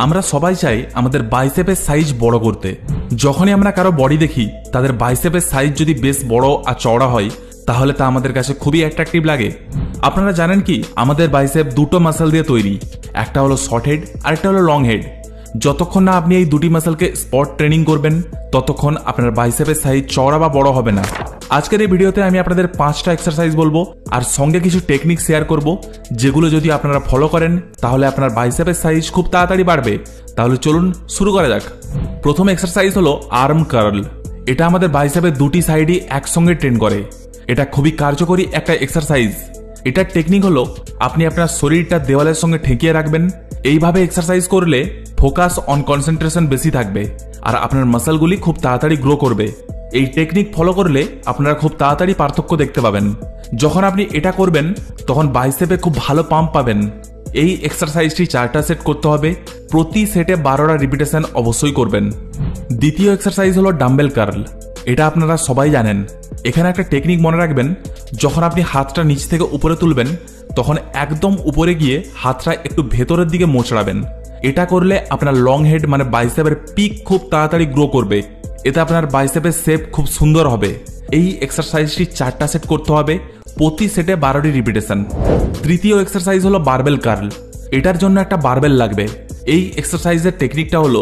আমরা সবাই চাই আমাদের বাইসেপের সাইজ বড় করতে। যখনই আমরা কারো বডি দেখি তাদের বাইসেপের সাইজ যদি বেশ বড় আর চওড়া হয় তাহলে তা আমাদের কাছে খুবই অ্যাট্রাকটিভ লাগে। আপনারা জানেন কি আমাদের বাইসেপ দুটো মাসল দিয়ে তৈরি, একটা হলো শর্ট হেড আর একটা হলো লং হেড। যতক্ষণ না আপনি এই দুটি মাসলকে স্পট ট্রেনিং করবেন ততক্ষণ আপনার বাইসেপের সাইজ চওড়া বা বড় হবে না। আজকের এই ভিডিওতে আমি আপনাদের 5টা এক্সারসাইজ বলবো আর সঙ্গে কিছু টেকনিক শেয়ার করব, যেগুলো যদি আপনারা ফলো করেন তাহলে আপনার বাইসেপের সাইজ খুব তাড়াতাড়ি বাড়বে। তাহলে চলুন শুরু করা যাক। প্রথম এক্সারসাইজ হলো আর্ম কার্ল। এটা আমাদের বাইসেপের দুটি সাইডই একসঙ্গে ট্রেন করে। এটা খুবই কার্যকরী একটা এক্সারসাইজ। এটার টেকনিক হলো আপনি আপনার শরীরটা দেওয়ালের সঙ্গে ঠেকিয়ে রাখবেন। এইভাবে এক্সারসাইজ করলে ফোকাস অন কনসেন্ট্রেশন বেশি থাকবে আর আপনার মাসলগুলি খুব তাড়াতাড়ি গ্রো করবে। এই টেকনিক ফলো করলে আপনারা খুব তাড়াতাড়ি পার্থক্য দেখতে পাবেন। যখন আপনি এটা করবেন তখন বাইসেপে খুব ভালো পাম্প পাবেন। এই এক্সারসাইজটি 4টা সেট করতে হবে, প্রতি সেটে 12টা রিপিটেশন অবশ্যই করবেন। দ্বিতীয় এক্সারসাইজ হলো ডাম্বেল কার্ল। এটা আপনারা সবাই জানেন। এখানে একটা টেকনিক মনে রাখবেন, যখন আপনি হাতটা নিচ থেকে উপরে তুলবেন তখন একদম উপরে গিয়ে হাতটা একটু ভেতরের দিকে মোচড়াবেন। এটা করলে আপনার লং হেড মানে বাইসেপের পিক খুব তাড়াতাড়ি গ্রো করবে। এতে আপনার বাইসেপের শেপ খুব সুন্দর হবে। এই এক্সারসাইজটি 4টা সেট করতে হবে, প্রতি সেটে 12টি রিপিটেশন। তৃতীয় এক্সারসাইজ হলো বারবেল কার্ল। এটার জন্য একটা বারবেল লাগবে। এই এক্সারসাইজের টেকনিকটা হলো,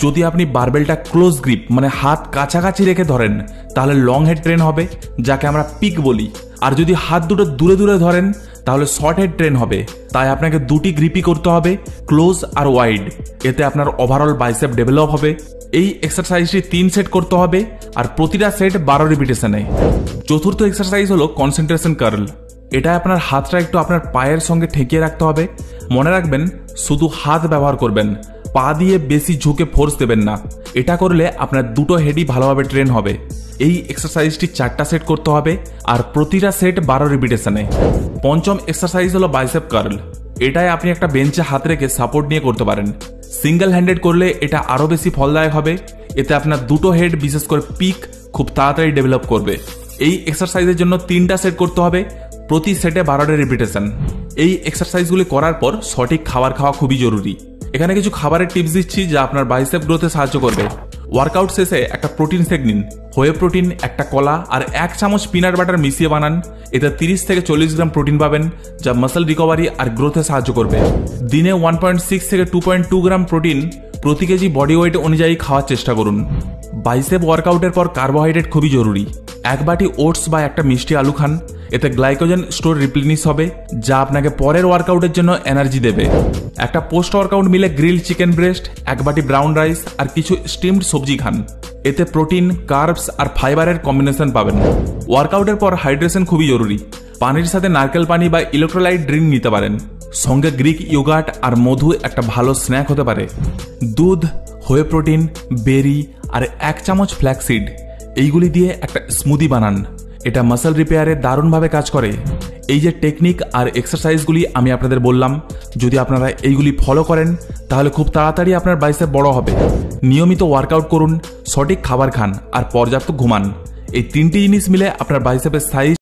যদি আপনি বারবেলটা ক্লোজ গ্রিপ মানে হাত কাছাকাছি রেখে ধরেন তাহলে লং হেড ট্রেন হবে, যাকে আমরা পিক বলি। আর যদি হাত দুটো দূরে দূরে ধরেন তাহলে শর্ট হেড ট্রেন হবে। তাই আপনাকে দুটি গ্রিপই করতে হবে, ক্লোজ আর ওয়াইড। এতে আপনার ওভারঅল বাইসেপ ডেভেলপ হবে। এই এক্সারসাইজটি 3 সেট করতে হবে আর প্রতিটা সেট 12 রিপিটেশনে। চতুর্থ এক্সারসাইজ হলো কনসেন্ট্রেশন কার্ল। এটা আপনার হাতটা একটু আপনার পায়ের সঙ্গে ঠেকিয়ে রাখতে হবে। মনে রাখবেন শুধু হাত ব্যবহার করবেন, পা দিয়ে বেশি ঝুঁকে ফোর্স দেবেন না। এটা করলে আপনার দুটো হেডই ভালোভাবে ট্রেন হবে। এই এক্সারসাইজটি 4টা সেট করতে হবে আর প্রতিটা সেট 12 রিপিটেশনে। পঞ্চম এক্সারসাইজ হলো বাইসেপ কার্ল। এটাই আপনি একটা বেঞ্চে হাত রেখে সাপোর্ট নিয়ে করতে পারেন। সিঙ্গেল হ্যান্ডেড করলে এটা আরো বেশি ফলদায়ক হবে। এতে আপনার দুটো হেড বিশেষ করে পিক খুব তাড়াতাড়ি ডেভেলপ করবে। এই এক্সারসাইজের জন্য 3টা সেট করতে হবে, প্রতি সেটে 12টা রিপিটেশন। এই এক্সারসাইজগুলি করার পর সঠিক খাবার খাওয়া খুবই জরুরি। এখানে কিছু খাবারের টিপস দিচ্ছি যা আপনার বাইসেপ গ্রোথে সাহায্য করবে। ওয়ার্কআউট শেষে একটা প্রোটিন শেক নিন। হোয়ে প্রোটিন, একটা কলা আর 1 চামচ পিনাট বাটার মিশিয়ে বানান। এতে 30 থেকে 40 গ্রাম প্রোটিন পাবেন, যা মাসল রিকভারি আর গ্রোথে সাহায্য করবে। দিনে 1.6 থেকে 2.2 গ্রাম প্রোটিন প্রতি কেজি বডি ওয়েট অনুযায়ী খাওয়ার চেষ্টা করুন। বাইসেপ ওয়ার্কআউটের পর কার্বোহাইড্রেট খুবই জরুরি। 1 বাটি ওটস বা একটা মিষ্টি আলু খান। এতে গ্লাইকোজেন স্টোর রিপ্লেনিশ হবে, যা আপনাকে পরের ওয়ার্কআউটের জন্য এনার্জি দেবে। একটা পোস্ট ওয়ার্কআউট মিলে গ্রিল চিকেন ব্রেস্ট, 1 বাটি ব্রাউন রাইস আর কিছু স্টিমড সবজি খান। এতে প্রোটিন, কার্বস আর ফাইবারের কম্বিনেশন পাবেন। ওয়ার্কআউটের পর হাইড্রেশন খুবই জরুরি। পানির সাথে নারকেল পানি বা ইলেকট্রোলাইট ড্রিঙ্ক নিতে পারেন। সঙ্গে গ্রিক ইয়োগার্ট আর মধু একটা ভালো স্ন্যাক হতে পারে। দুধ, হোয়ে প্রোটিন, বেরি আর 1 চামচ ফ্ল্যাক্সিড এইগুলি দিয়ে একটা স্মুদি বানান। এটা মাসল রিপেয়ারে দারুণভাবে কাজ করে। এই যে টেকনিক আর এক্সারসাইজগুলি আমি আপনাদের বললাম, যদি আপনারা এইগুলি ফলো করেন তাহলে খুব তাড়াতাড়ি আপনার বাইসেপ বড় হবে। নিয়মিত ওয়ার্কআউট করুন, সঠিক খাবার খান আর পর্যাপ্ত ঘুমান। এই 3টি জিনিস মিলে আপনার বাইসেপের সাইজ